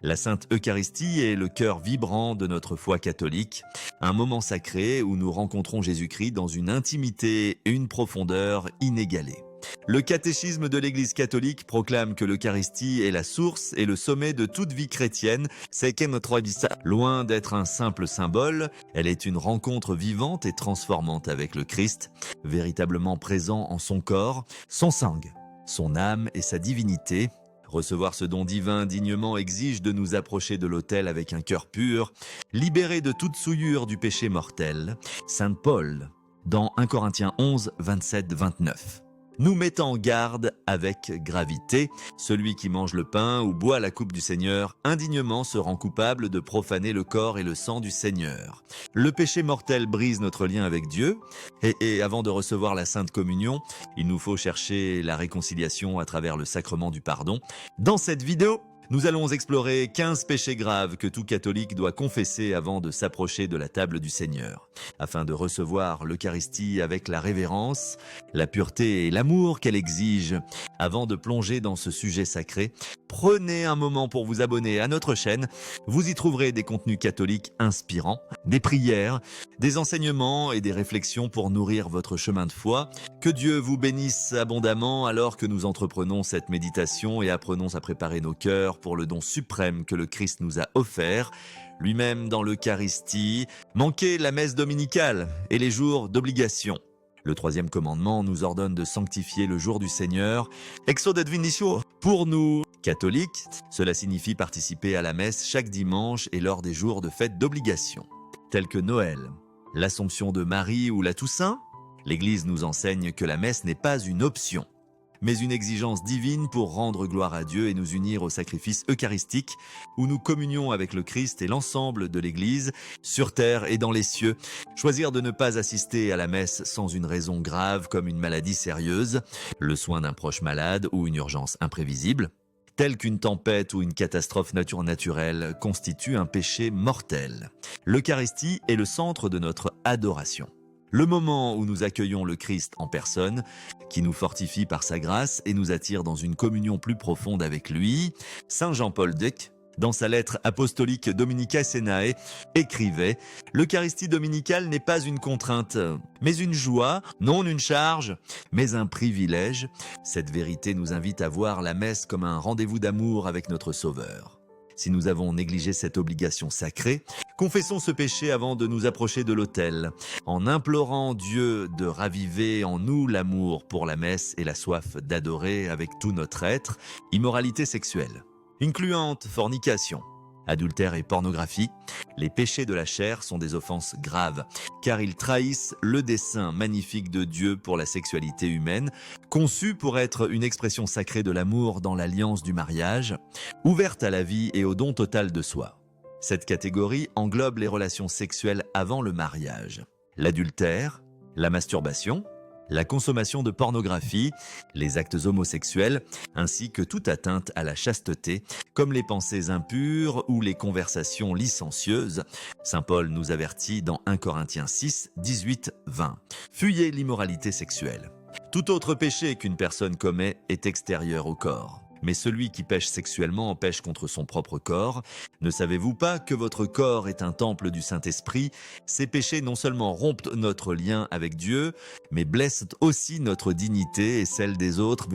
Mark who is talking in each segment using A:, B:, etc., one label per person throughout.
A: La Sainte Eucharistie est le cœur vibrant de notre foi catholique, un moment sacré où nous rencontrons Jésus-Christ dans une intimité et une profondeur inégalées. Le catéchisme de l'Église catholique proclame que l'Eucharistie est la source et le sommet de toute vie chrétienne. C'est que notre vie. Loin d'être un simple symbole, elle est une rencontre vivante et transformante avec le Christ, véritablement présent en son corps, son sang, son âme et sa divinité. Recevoir ce don divin dignement exige de nous approcher de l'autel avec un cœur pur, libéré de toute souillure du péché mortel. Saint Paul, dans 1 Corinthiens 11, 27-29. Nous met en garde avec gravité. Celui qui mange le pain ou boit la coupe du Seigneur indignement se rend coupable de profaner le corps et le sang du Seigneur. Le péché mortel brise notre lien avec Dieu et avant de recevoir la Sainte Communion, il nous faut chercher la réconciliation à travers le sacrement du pardon. Dans cette vidéo, nous allons explorer 15 péchés graves que tout catholique doit confesser avant de s'approcher de la table du Seigneur, afin de recevoir l'Eucharistie avec la révérence, la pureté et l'amour qu'elle exige. Avant de plonger dans ce sujet sacré, prenez un moment pour vous abonner à notre chaîne. Vous y trouverez des contenus catholiques inspirants, des prières, des enseignements et des réflexions pour nourrir votre chemin de foi. Que Dieu vous bénisse abondamment alors que nous entreprenons cette méditation et apprenons à préparer nos cœurs pour le don suprême que le Christ nous a offert, lui-même dans l'Eucharistie. Manquez la messe dominicale et les jours d'obligation. Le troisième commandement nous ordonne de sanctifier le jour du Seigneur. Exode Adventio. Pour nous, catholiques, cela signifie participer à la messe chaque dimanche et lors des jours de fête d'obligation, tels que Noël, l'Assomption de Marie ou la Toussaint. L'Église nous enseigne que la messe n'est pas une option, mais une exigence divine pour rendre gloire à Dieu et nous unir au sacrifice eucharistique où nous communions avec le Christ et l'ensemble de l'Église, sur terre et dans les cieux. Choisir de ne pas assister à la messe sans une raison grave comme une maladie sérieuse, le soin d'un proche malade ou une urgence imprévisible, telle qu'une tempête ou une catastrophe naturelle, constitue un péché mortel. L'Eucharistie est le centre de notre adoration. Le moment où nous accueillons le Christ en personne, qui nous fortifie par sa grâce et nous attire dans une communion plus profonde avec lui. Saint Jean-Paul II, dans sa lettre apostolique Dominica Senae, écrivait « L'Eucharistie dominicale n'est pas une contrainte, mais une joie, non une charge, mais un privilège. Cette vérité nous invite à voir la messe comme un rendez-vous d'amour avec notre Sauveur. » Si nous avons négligé cette obligation sacrée, confessons ce péché avant de nous approcher de l'autel, en implorant Dieu de raviver en nous l'amour pour la messe et la soif d'adorer avec tout notre être. Immoralité sexuelle, incluante fornication, adultère et pornographie, les péchés de la chair sont des offenses graves, car ils trahissent le dessein magnifique de Dieu pour la sexualité humaine, conçue pour être une expression sacrée de l'amour dans l'alliance du mariage, ouverte à la vie et au don total de soi. Cette catégorie englobe les relations sexuelles avant le mariage, l'adultère, la masturbation, la consommation de pornographie, les actes homosexuels, ainsi que toute atteinte à la chasteté, comme les pensées impures ou les conversations licencieuses. Saint Paul nous avertit dans 1 Corinthiens 6, 18, 20. Fuyez l'immoralité sexuelle. Tout autre péché qu'une personne commet est extérieur au corps. Mais celui qui pêche sexuellement pêche contre son propre corps. Ne savez-vous pas que votre corps est un temple du Saint-Esprit? Ces péchés non seulement rompent notre lien avec Dieu, mais blessent aussi notre dignité et celle des autres,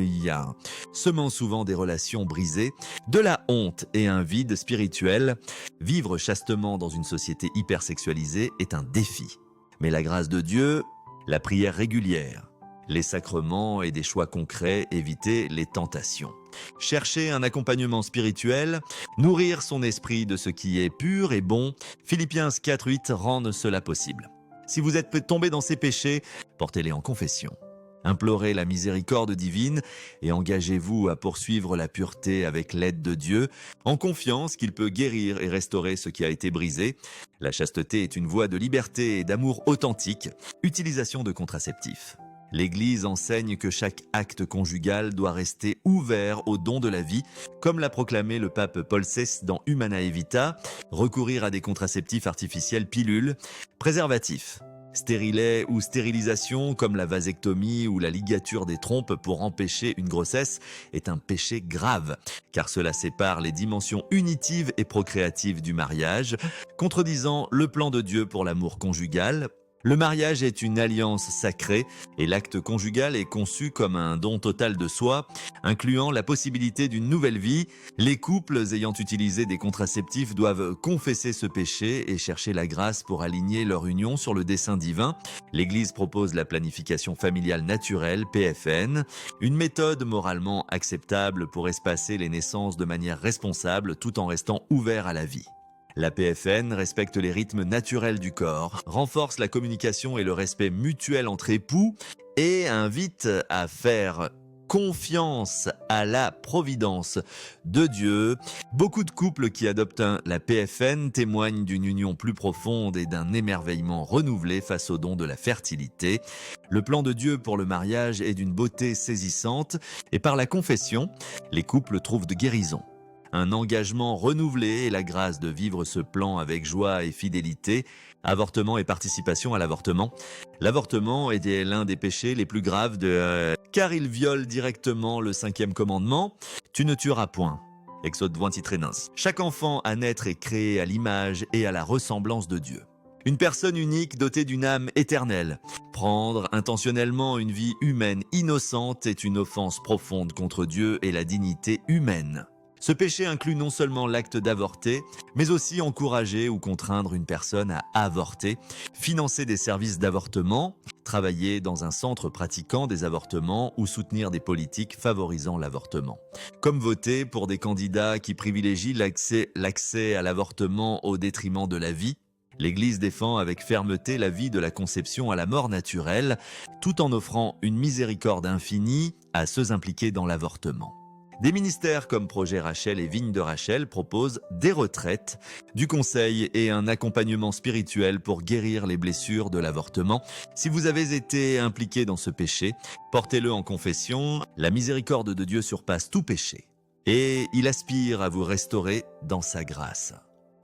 A: semant souvent des relations brisées, de la honte et un vide spirituel. Vivre chastement dans une société hypersexualisée est un défi. Mais la grâce de Dieu, la prière régulière, les sacrements et des choix concrets, éviter les tentations. Chercher un accompagnement spirituel, nourrir son esprit de ce qui est pur et bon, Philippiens 4.8 rendent cela possible. Si vous êtes tombé dans ces péchés, portez-les en confession. Implorez la miséricorde divine et engagez-vous à poursuivre la pureté avec l'aide de Dieu, en confiance qu'il peut guérir et restaurer ce qui a été brisé. La chasteté est une voie de liberté et d'amour authentique. Utilisation de contraceptifs. L'Église enseigne que chaque acte conjugal doit rester ouvert au don de la vie, comme l'a proclamé le pape Paul VI dans Humanae Vitae, recourir à des contraceptifs artificiels pilules, préservatifs. Stérilet ou stérilisation, comme la vasectomie ou la ligature des trompes pour empêcher une grossesse, est un péché grave, car cela sépare les dimensions unitives et procréatives du mariage, contredisant le plan de Dieu pour l'amour conjugal. Le mariage est une alliance sacrée et l'acte conjugal est conçu comme un don total de soi, incluant la possibilité d'une nouvelle vie. Les couples ayant utilisé des contraceptifs doivent confesser ce péché et chercher la grâce pour aligner leur union sur le dessein divin. L'Église propose la planification familiale naturelle, PFN, une méthode moralement acceptable pour espacer les naissances de manière responsable tout en restant ouvert à la vie. La PFN respecte les rythmes naturels du corps, renforce la communication et le respect mutuel entre époux et invite à faire confiance à la providence de Dieu. Beaucoup de couples qui adoptent la PFN témoignent d'une union plus profonde et d'un émerveillement renouvelé face au don de la fertilité. Le plan de Dieu pour le mariage est d'une beauté saisissante et par la confession, les couples trouvent de guérison. Un engagement renouvelé et la grâce de vivre ce plan avec joie et fidélité, avortement et participation à l'avortement. L'avortement est l'un des péchés les plus graves car il viole directement le 5e commandement. Tu ne tueras point. Exode 23:13. Chaque enfant à naître est créé à l'image et à la ressemblance de Dieu. Une personne unique dotée d'une âme éternelle. Prendre intentionnellement une vie humaine innocente est une offense profonde contre Dieu et la dignité humaine. Ce péché inclut non seulement l'acte d'avorter, mais aussi encourager ou contraindre une personne à avorter, financer des services d'avortement, travailler dans un centre pratiquant des avortements ou soutenir des politiques favorisant l'avortement. Comme voter pour des candidats qui privilégient l'accès à l'avortement au détriment de la vie. L'Église défend avec fermeté la vie de la conception à la mort naturelle, tout en offrant une miséricorde infinie à ceux impliqués dans l'avortement. Des ministères comme Projet Rachel et Vigne de Rachel proposent des retraites, du conseil et un accompagnement spirituel pour guérir les blessures de l'avortement. Si vous avez été impliqué dans ce péché, portez-le en confession. La miséricorde de Dieu surpasse tout péché et il aspire à vous restaurer dans sa grâce,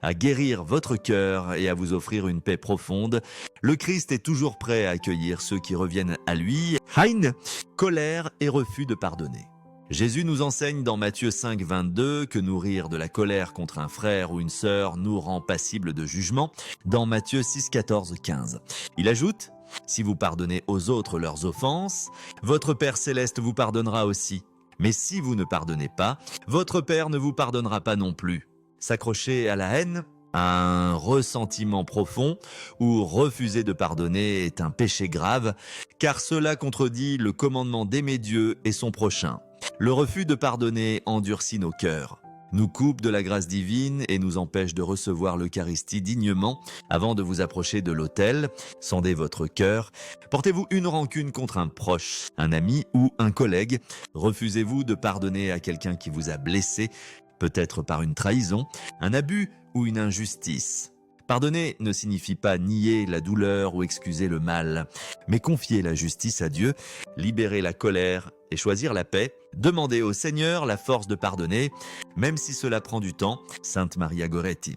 A: à guérir votre cœur et à vous offrir une paix profonde. Le Christ est toujours prêt à accueillir ceux qui reviennent à lui. Haine, colère et refus de pardonner. Jésus nous enseigne dans Matthieu 5:22 que nourrir de la colère contre un frère ou une sœur nous rend passibles de jugement, dans Matthieu 6:14-15. Il ajoute « Si vous pardonnez aux autres leurs offenses, votre Père céleste vous pardonnera aussi. Mais si vous ne pardonnez pas, votre Père ne vous pardonnera pas non plus. » S'accrocher à la haine, à un ressentiment profond ou refuser de pardonner est un péché grave, car cela contredit le commandement d'aimer Dieu et son prochain. Le refus de pardonner endurcit nos cœurs, nous coupe de la grâce divine et nous empêche de recevoir l'Eucharistie dignement. Avant de vous approcher de l'autel, sondez votre cœur. Portez-vous une rancune contre un proche, un ami ou un collègue? Refusez-vous de pardonner à quelqu'un qui vous a blessé, peut-être par une trahison, un abus ou une injustice? Pardonner ne signifie pas nier la douleur ou excuser le mal, mais confier la justice à Dieu, libérer la colère et choisir la paix. Demandez au Seigneur la force de pardonner, même si cela prend du temps. Sainte Maria Goretti,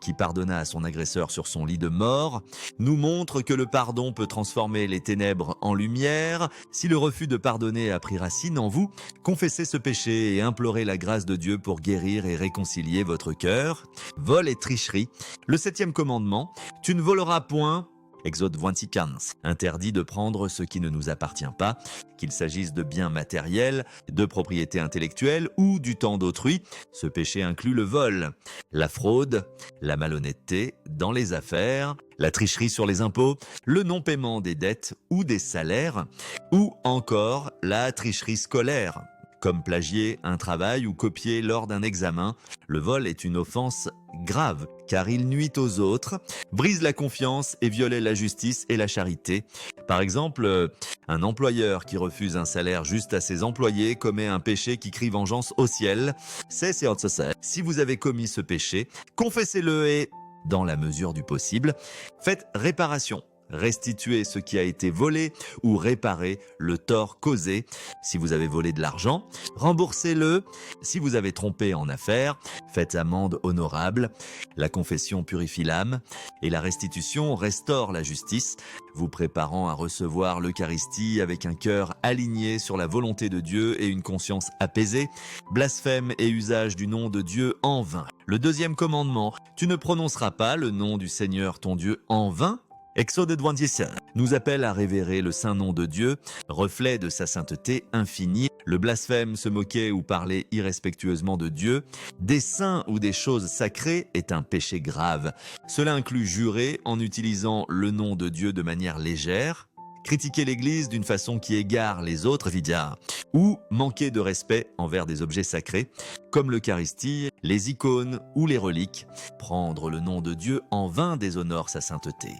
A: qui pardonna à son agresseur sur son lit de mort, nous montre que le pardon peut transformer les ténèbres en lumière. Si le refus de pardonner a pris racine en vous, confessez ce péché et implorez la grâce de Dieu pour guérir et réconcilier votre cœur. Vol et tricherie. Le 7e commandement, tu ne voleras point. Exode 25. Interdit de prendre ce qui ne nous appartient pas, qu'il s'agisse de biens matériels, de propriété intellectuelle ou du temps d'autrui. Ce péché inclut le vol, la fraude, la malhonnêteté dans les affaires, la tricherie sur les impôts, le non-paiement des dettes ou des salaires, ou encore la tricherie scolaire, comme plagier un travail ou copier lors d'un examen. Le vol est une offense grave, car il nuit aux autres, brise la confiance et viole la justice et la charité. Par exemple, un employeur qui refuse un salaire juste à ses employés commet un péché qui crie vengeance au ciel. Si vous avez commis ce péché, confessez-le et, dans la mesure du possible, faites réparation restituer ce qui a été volé ou réparer le tort causé. Si vous avez volé de l'argent, remboursez-le. Si vous avez trompé en affaires, faites amende honorable. La confession purifie l'âme et la restitution restaure la justice, vous préparant à recevoir l'Eucharistie avec un cœur aligné sur la volonté de Dieu et une conscience apaisée. Blasphème et usage du nom de Dieu en vain. Le deuxième commandement, tu ne prononceras pas le nom du Seigneur ton Dieu en vain. Exode 26 nous appelle à révérer le saint nom de Dieu, reflet de sa sainteté infinie. Le blasphème, se moquer ou parler irrespectueusement de Dieu, des saints ou des choses sacrées est un péché grave. Cela inclut jurer en utilisant le nom de Dieu de manière légère, critiquer l'Église d'une façon qui égare les autres, vidia, ou manquer de respect envers des objets sacrés, comme l'Eucharistie, les icônes ou les reliques. Prendre le nom de Dieu en vain déshonore sa sainteté,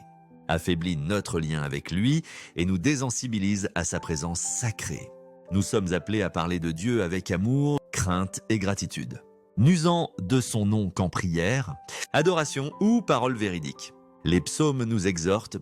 A: affaiblit notre lien avec lui et nous désensibilise à sa présence sacrée. Nous sommes appelés à parler de Dieu avec amour, crainte et gratitude, n'usant de son nom qu'en prière, adoration ou parole véridique. Les psaumes nous exhortent,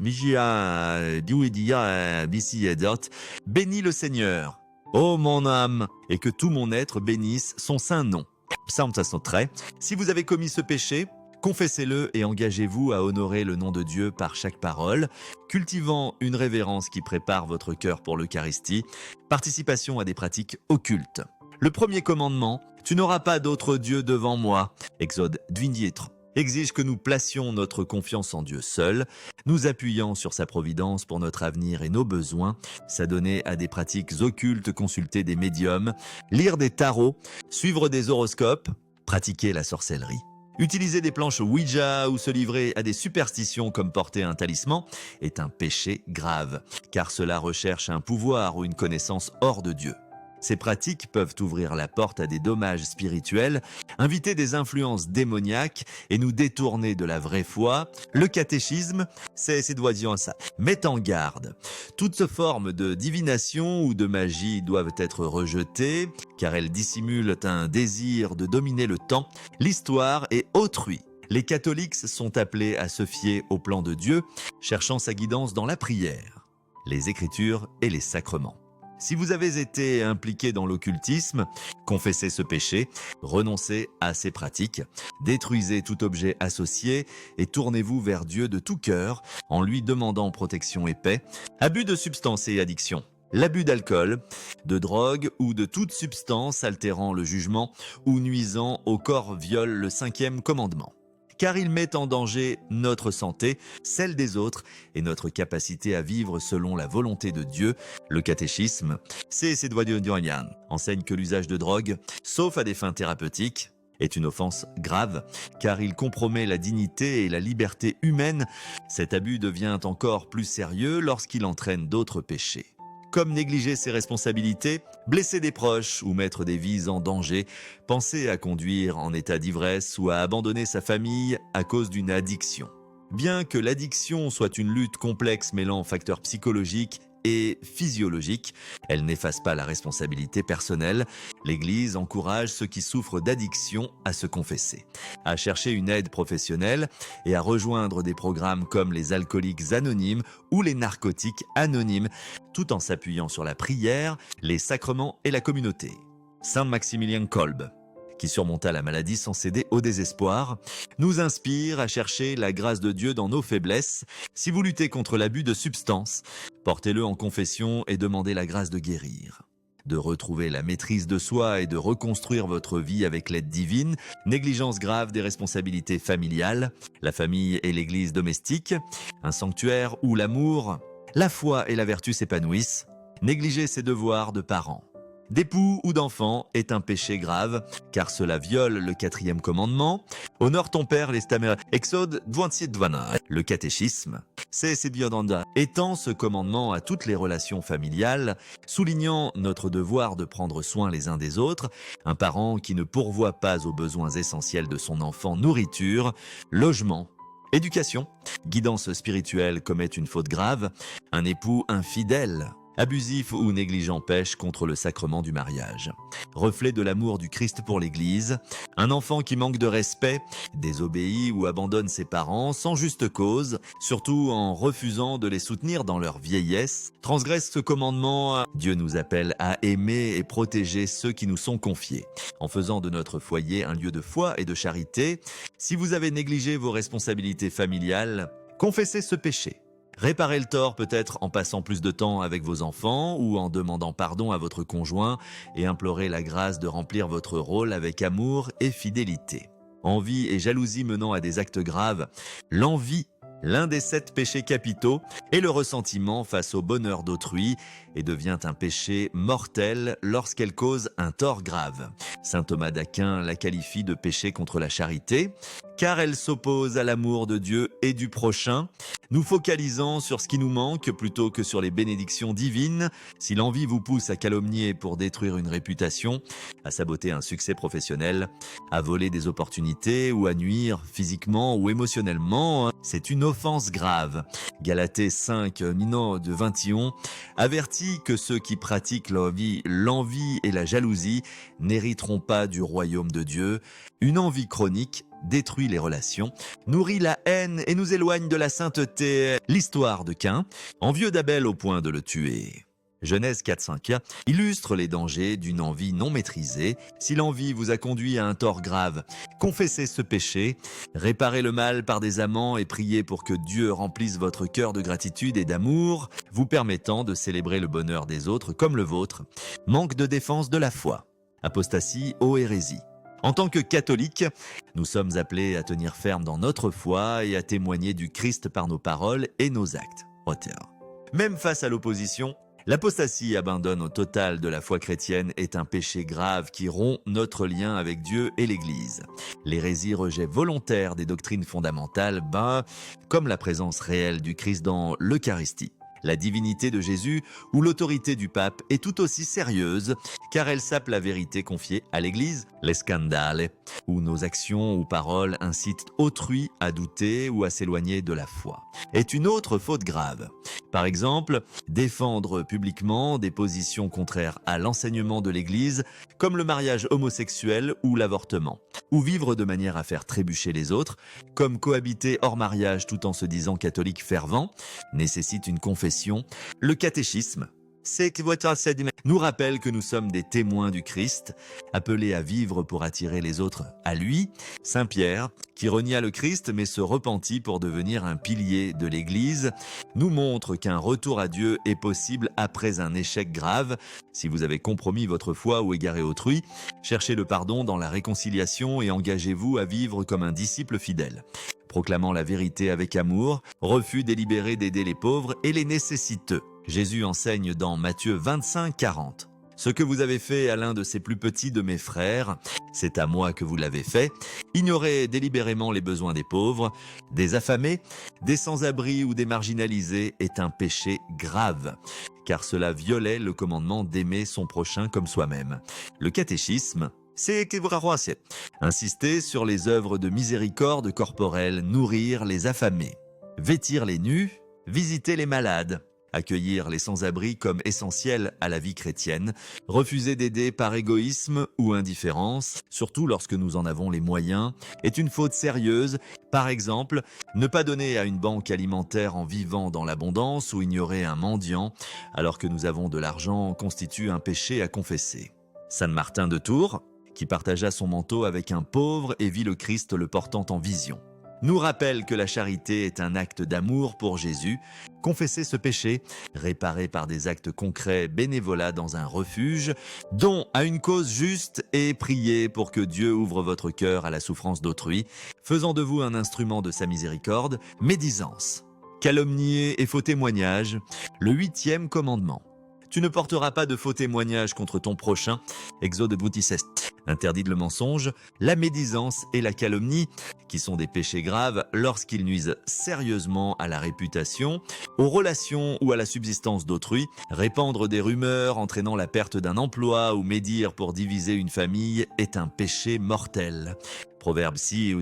A: bénis le Seigneur, ô mon âme, et que tout mon être bénisse son saint nom. Psaume 63. Si vous avez commis ce péché, confessez-le et engagez-vous à honorer le nom de Dieu par chaque parole, cultivant une révérence qui prépare votre cœur pour l'Eucharistie, participation à des pratiques occultes. Le premier commandement, tu n'auras pas d'autre Dieu devant moi, Exode 24, exige que nous placions notre confiance en Dieu seul, nous appuyant sur sa providence pour notre avenir et nos besoins, s'adonner à des pratiques occultes, consulter des médiums, lire des tarots, suivre des horoscopes, pratiquer la sorcellerie. Utiliser des planches Ouija ou se livrer à des superstitions comme porter un talisman est un péché grave, car cela recherche un pouvoir ou une connaissance hors de Dieu. Ces pratiques peuvent ouvrir la porte à des dommages spirituels, inviter des influences démoniaques et nous détourner de la vraie foi. Le catéchisme, c'est ça, met en garde. Toutes formes de divination ou de magie doivent être rejetées, car elles dissimulent un désir de dominer le temps, l'histoire et autrui. Les catholiques sont appelés à se fier au plan de Dieu, cherchant sa guidance dans la prière, les Écritures et les sacrements. Si vous avez été impliqué dans l'occultisme, confessez ce péché, renoncez à ces pratiques, détruisez tout objet associé et tournez-vous vers Dieu de tout cœur en lui demandant protection et paix. Abus de substances et addiction. L'abus d'alcool, de drogue ou de toute substance altérant le jugement ou nuisant au corps viole le 5e commandement. Car il met en danger notre santé, celle des autres et notre capacité à vivre selon la volonté de Dieu. Le catéchisme, c'est enseigne que l'usage de drogue, sauf à des fins thérapeutiques, est une offense grave, car il compromet la dignité et la liberté humaine. Cet abus devient encore plus sérieux lorsqu'il entraîne d'autres péchés, comme négliger ses responsabilités, blesser des proches ou mettre des vies en danger, penser à conduire en état d'ivresse ou à abandonner sa famille à cause d'une addiction. Bien que l'addiction soit une lutte complexe mêlant facteurs psychologiques et physiologiques, elle n'efface pas la responsabilité personnelle. L'Église encourage ceux qui souffrent d'addiction à se confesser, à chercher une aide professionnelle et à rejoindre des programmes comme les alcooliques anonymes ou les narcotiques anonymes, tout en s'appuyant sur la prière, les sacrements et la communauté. Saint Maximilien Kolbe, qui surmonta la maladie sans céder au désespoir, nous inspire à chercher la grâce de Dieu dans nos faiblesses. Si vous luttez contre l'abus de substances, portez-le en confession et demandez la grâce de guérir, de retrouver la maîtrise de soi et de reconstruire votre vie avec l'aide divine. Négligence grave des responsabilités familiales, la famille et l'église domestique, un sanctuaire où l'amour, la foi et la vertu s'épanouissent. Négliger ses devoirs de parents, d'époux ou d'enfants est un péché grave, car cela viole le 4e commandement. Honore ton père, les stammer. Exode 27. Le catéchisme, c'est biodanda, étend ce commandement à toutes les relations familiales, soulignant notre devoir de prendre soin les uns des autres. Un parent qui ne pourvoit pas aux besoins essentiels de son enfant, nourriture, logement, éducation, guidance spirituelle commet une faute grave. Un époux infidèle abusif ou négligent pêche contre le sacrement du mariage. Reflet de l'amour du Christ pour l'Église, un enfant qui manque de respect, désobéit ou abandonne ses parents sans juste cause, surtout en refusant de les soutenir dans leur vieillesse, transgresse ce commandement. Dieu nous appelle à aimer et protéger ceux qui nous sont confiés, en faisant de notre foyer un lieu de foi et de charité. Si vous avez négligé vos responsabilités familiales, confessez ce péché. Réparez le tort peut-être en passant plus de temps avec vos enfants ou en demandant pardon à votre conjoint et implorez la grâce de remplir votre rôle avec amour et fidélité. Envie et jalousie menant à des actes graves, l'envie, l'un des 7 péchés capitaux, et le ressentiment face au bonheur d'autrui et devient un péché mortel lorsqu'elle cause un tort grave. Saint Thomas d'Aquin la qualifie de péché contre la charité, car elle s'oppose à l'amour de Dieu et du prochain, nous focalisant sur ce qui nous manque plutôt que sur les bénédictions divines. Si l'envie vous pousse à calomnier pour détruire une réputation, à saboter un succès professionnel, à voler des opportunités ou à nuire physiquement ou émotionnellement, c'est une offense grave. Galatée 5, Nino de Vintillon avertit que ceux qui pratiquent l'envie et la jalousie n'hériteront pas du royaume de Dieu. Une envie chronique détruit les relations, nourrit la haine et nous éloigne de la sainteté. L'histoire de Caïn, envieux d'Abel au point de le tuer. Genèse 4.5 illustre les dangers d'une envie non maîtrisée. Si l'envie vous a conduit à un tort grave, confessez ce péché, réparez le mal par des amants et priez pour que Dieu remplisse votre cœur de gratitude et d'amour, vous permettant de célébrer le bonheur des autres comme le vôtre. Manque de défense de la foi. Apostasie ou hérésie. En tant que catholiques, nous sommes appelés à tenir ferme dans notre foi et à témoigner du Christ par nos paroles et nos actes. Même face à l'opposition, l'apostasie abandonne au total de la foi chrétienne est un péché grave qui rompt notre lien avec Dieu et l'Église. L'hérésie, rejet volontaire des doctrines fondamentales, comme la présence réelle du Christ dans l'Eucharistie. La divinité de Jésus ou l'autorité du pape est tout aussi sérieuse car elle sape la vérité confiée à l'Église, les scandales, où nos actions ou paroles incitent autrui à douter ou à s'éloigner de la foi, est une autre faute grave. Par exemple, défendre publiquement des positions contraires à l'enseignement de l'Église, comme le mariage homosexuel ou l'avortement, ou vivre de manière à faire trébucher les autres, comme cohabiter hors mariage tout en se disant catholique fervent, nécessite une confession. Le catéchisme nous rappelle que nous sommes des témoins du Christ, appelés à vivre pour attirer les autres à lui. Saint Pierre, qui renia le Christ mais se repentit pour devenir un pilier de l'Église, nous montre qu'un retour à Dieu est possible après un échec grave. Si vous avez compromis votre foi ou égaré autrui, cherchez le pardon dans la réconciliation et engagez-vous à vivre comme un disciple fidèle. Proclamant la vérité avec amour, refus délibéré d'aider les pauvres et les nécessiteux. Jésus enseigne dans Matthieu 25:40. Ce que vous avez fait à l'un de ces plus petits de mes frères, c'est à moi que vous l'avez fait. Ignorez délibérément les besoins des pauvres, des affamés, des sans-abri ou des marginalisés est un péché grave, car cela violait le commandement d'aimer son prochain comme soi-même. Le catéchisme, c'est insister sur les œuvres de miséricorde corporelle, nourrir les affamés, vêtir les nus, visiter les malades, accueillir les sans-abri comme essentiel à la vie chrétienne, refuser d'aider par égoïsme ou indifférence, surtout lorsque nous en avons les moyens, est une faute sérieuse. Par exemple, ne pas donner à une banque alimentaire en vivant dans l'abondance ou ignorer un mendiant alors que nous avons de l'argent constitue un péché à confesser. Saint Martin de Tours, qui partagea son manteau avec un pauvre et vit le Christ le portant en vision, nous rappelle que la charité est un acte d'amour pour Jésus. Confessez ce péché, réparé par des actes concrets, bénévolat dans un refuge, don à une cause juste et priez pour que Dieu ouvre votre cœur à la souffrance d'autrui, faisant de vous un instrument de sa miséricorde. Médisance, calomnier et faux témoignage, le 8e commandement. Tu ne porteras pas de faux témoignages contre ton prochain. Exode 26. Interdit le mensonge, la médisance et la calomnie, qui sont des péchés graves lorsqu'ils nuisent sérieusement à la réputation, aux relations ou à la subsistance d'autrui. Répandre des rumeurs entraînant la perte d'un emploi ou médire pour diviser une famille est un péché mortel. Proverbe 6,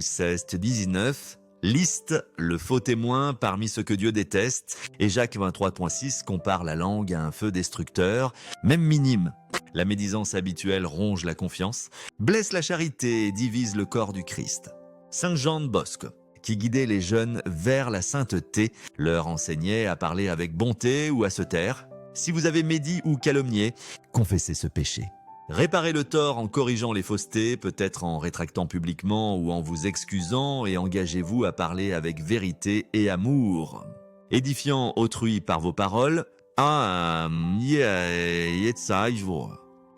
A: 19. liste le faux témoin parmi ceux que Dieu déteste et Jacques 23.6 compare la langue à un feu destructeur, même minime. La médisance habituelle ronge la confiance, blesse la charité et divise le corps du Christ. Saint Jean de Bosque, qui guidait les jeunes vers la sainteté, leur enseignait à parler avec bonté ou à se taire. Si vous avez médit ou calomnié, confessez ce péché. Réparez le tort en corrigeant les faussetés, peut-être en rétractant publiquement ou en vous excusant, et engagez-vous à parler avec vérité et amour. Édifiant autrui par vos paroles,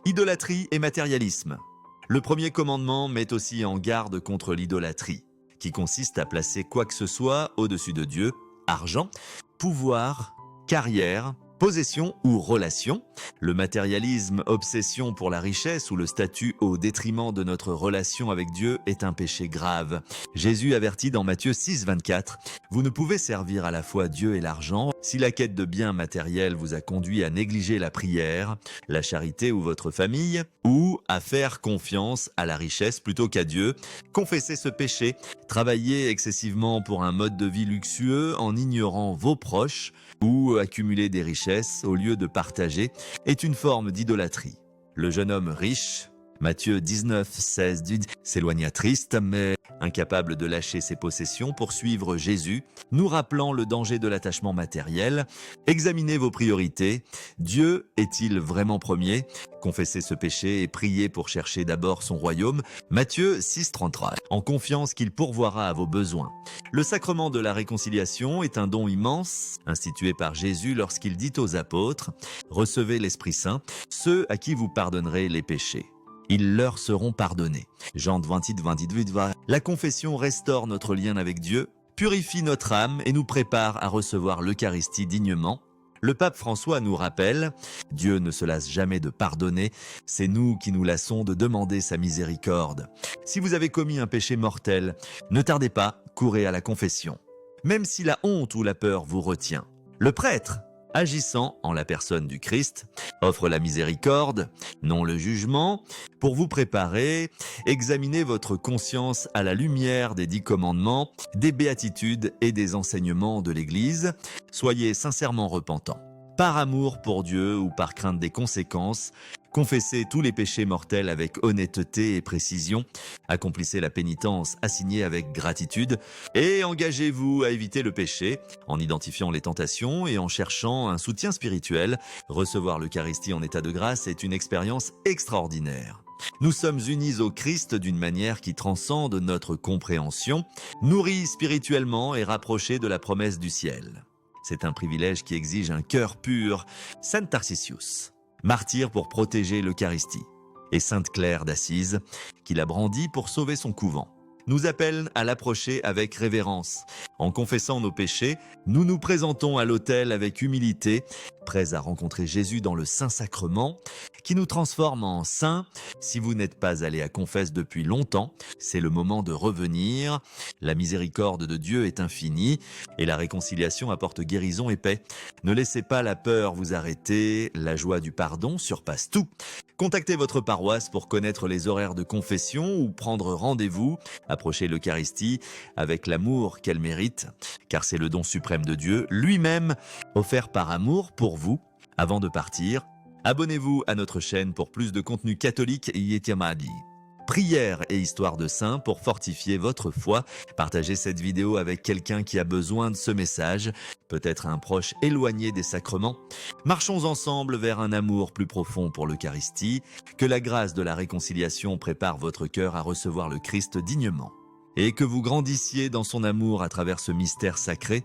A: idolâtrie et matérialisme. Le premier commandement met aussi en garde contre l'idolâtrie, qui consiste à placer quoi que ce soit au-dessus de Dieu, argent, pouvoir, carrière, possession ou relation. Le matérialisme, obsession pour la richesse ou le statut au détriment de notre relation avec Dieu est un péché grave. Jésus avertit dans Matthieu 6,24 « Vous ne pouvez servir à la fois Dieu et l'argent. Si la quête de biens matériels vous a conduit à négliger la prière, la charité ou votre famille, ou à faire confiance à la richesse plutôt qu'à Dieu, confessez ce péché. Travaillez excessivement pour un mode de vie luxueux en ignorant vos proches ou accumuler des richesses au lieu de partager est une forme d'idolâtrie. Le jeune homme riche, Matthieu 19,16 s'éloigna triste, mais incapable de lâcher ses possessions pour suivre Jésus, nous rappelant le danger de l'attachement matériel. Examinez vos priorités. Dieu est-il vraiment premier? Confessez ce péché et priez pour chercher d'abord son royaume. Matthieu 6,33. En confiance qu'il pourvoira à vos besoins. Le sacrement de la réconciliation est un don immense, institué par Jésus lorsqu'il dit aux apôtres « Recevez l'Esprit Saint, ceux à qui vous pardonnerez les péchés. » Ils leur seront pardonnés. Jean 28. La confession restaure notre lien avec Dieu, purifie notre âme et nous prépare à recevoir l'Eucharistie dignement. Le pape François nous rappelle, Dieu ne se lasse jamais de pardonner, c'est nous qui nous lassons de demander sa miséricorde. Si vous avez commis un péché mortel, ne tardez pas, courez à la confession. Même si la honte ou la peur vous retient. Le prêtre, agissant en la personne du Christ, offre la miséricorde, non le jugement. Pour vous préparer, examinez votre conscience à la lumière des 10 commandements, des béatitudes et des enseignements de l'Église. Soyez sincèrement repentants. Par amour pour Dieu ou par crainte des conséquences, confessez tous les péchés mortels avec honnêteté et précision, accomplissez la pénitence assignée avec gratitude et engagez-vous à éviter le péché en identifiant les tentations et en cherchant un soutien spirituel. Recevoir l'Eucharistie en état de grâce est une expérience extraordinaire. Nous sommes unis au Christ d'une manière qui transcende notre compréhension, nourris spirituellement et rapprochés de la promesse du ciel. C'est un privilège qui exige un cœur pur. Sainte Tarcisius, martyr pour protéger l'Eucharistie, et Sainte Claire d'Assise, qui l'a brandie pour sauver son couvent, nous appellent à l'approcher avec révérence. En confessant nos péchés, nous nous présentons à l'autel avec humilité, prêts à rencontrer Jésus dans le Saint-Sacrement, qui nous transforme en saints. Si vous n'êtes pas allé à confesse depuis longtemps, c'est le moment de revenir. La miséricorde de Dieu est infinie et la réconciliation apporte guérison et paix. Ne laissez pas la peur vous arrêter, la joie du pardon surpasse tout. Contactez votre paroisse pour connaître les horaires de confession ou prendre rendez-vous. Approchez l'Eucharistie avec l'amour qu'elle mérite, car c'est le don suprême de Dieu, lui-même, offert par amour pour vous. Avant de partir, abonnez-vous à notre chaîne pour plus de contenu catholique Yetiamadi. Prière et histoire de saints pour fortifier votre foi. Partagez cette vidéo avec quelqu'un qui a besoin de ce message, peut-être un proche éloigné des sacrements. Marchons ensemble vers un amour plus profond pour l'Eucharistie. Que la grâce de la réconciliation prépare votre cœur à recevoir le Christ dignement. Et que vous grandissiez dans son amour à travers ce mystère sacré.